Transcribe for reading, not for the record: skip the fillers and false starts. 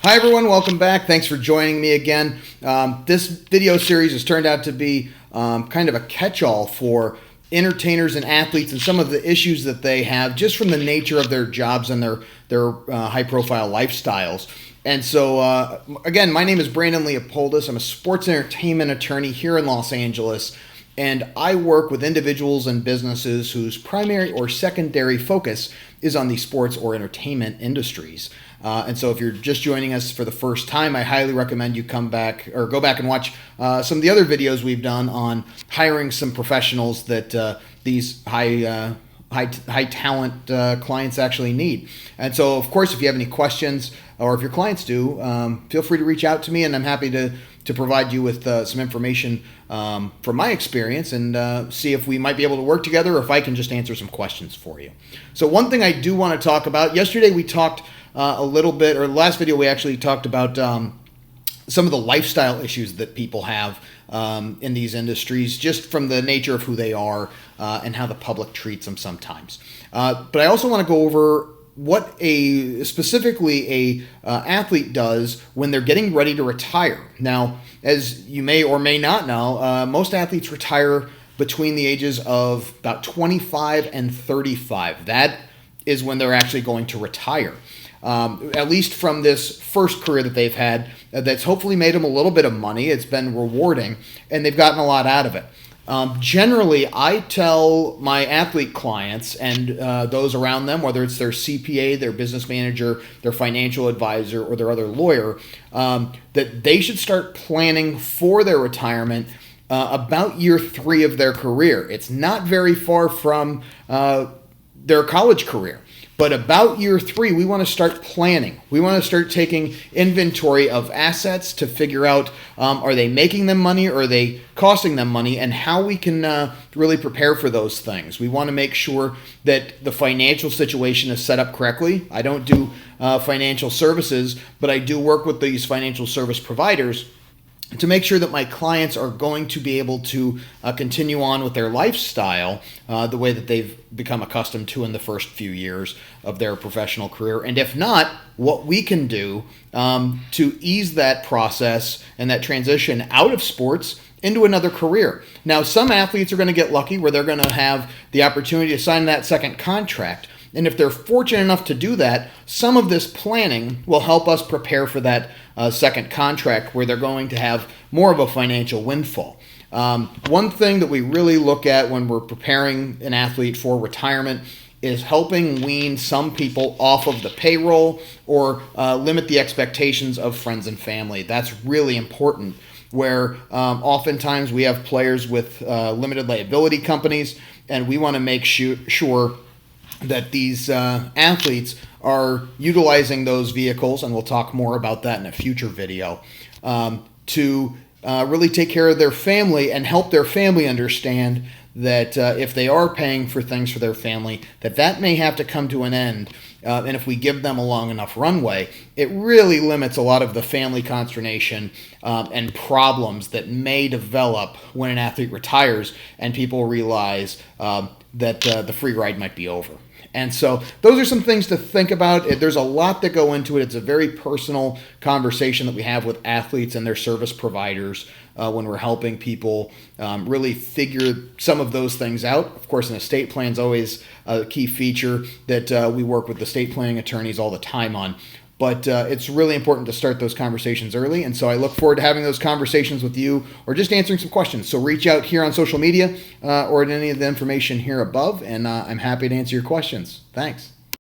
Hi everyone, welcome back. Thanks for joining me again. This video series has turned out to be kind of a catch-all for entertainers and athletes and some of the issues that they have just from the nature of their jobs and their high-profile lifestyles. And so, again, my name is Brandon Leopoldus. I'm a sports entertainment attorney here in Los Angeles, and I work with individuals and businesses whose primary or secondary focus is on the sports or entertainment industries. And so if you're just joining us for the first time, I highly recommend you come back or go back and watch some of the other videos we've done on hiring some professionals that these high talent clients actually need. And so, of course, if you have any questions or if your clients do, feel free to reach out to me, and I'm happy to provide you with some information from my experience and see if we might be able to work together or if I can just answer some questions for you. So one thing I do want to talk about, yesterday we talked a little bit, or the last video we actually talked about some of the lifestyle issues that people have in these industries, just from the nature of who they are and how the public treats them sometimes. But I also want to go over what specifically a athlete does when they're getting ready to retire. Now, as you may or may not know, most athletes retire between the ages of about 25 and 35. That is when they're actually going to retire. At least from this first career that they've had, that's hopefully made them a little bit of money. It's been rewarding, and they've gotten a lot out of it. Generally, I tell my athlete clients and those around them, whether it's their CPA, their business manager, their financial advisor, or their other lawyer, that they should start planning for their retirement about year 3 of their career. It's not very far from their college career. But about year 3, we want to start planning. We want to start taking inventory of assets to figure out, are they making them money or are they costing them money, and how we can really prepare for those things. We want to make sure that the financial situation is set up correctly. I don't do financial services, but I do work with these financial service providers to make sure that my clients are going to be able to continue on with their lifestyle the way that they've become accustomed to in the first few years of their professional career. And if not, what we can do to ease that process and that transition out of sports into another career. Now, some athletes are going to get lucky where they're going to have the opportunity to sign that second contract. And if they're fortunate enough to do that, some of this planning will help us prepare for that second contract where they're going to have more of a financial windfall. One thing that we really look at when we're preparing an athlete for retirement is helping wean some people off of the payroll or limit the expectations of friends and family. That's really important, where oftentimes we have players with limited liability companies, and we want to make sure that these athletes are utilizing those vehicles, and we'll talk more about that in a future video, to really take care of their family and help their family understand that if they are paying for things for their family, that may have to come to an end. And if we give them a long enough runway, it really limits a lot of the family consternation and problems that may develop when an athlete retires and people realize that the free ride might be over. And so those are some things to think about. There's a lot that go into it. It's a very personal conversation that we have with athletes and their service providers when we're helping people really figure some of those things out. Of course, an estate plan is always a key feature that we work with estate planning attorneys all the time on. But it's really important to start those conversations early. And so I look forward to having those conversations with you or just answering some questions. So reach out here on social media or at any of the information here above, and I'm happy to answer your questions. Thanks.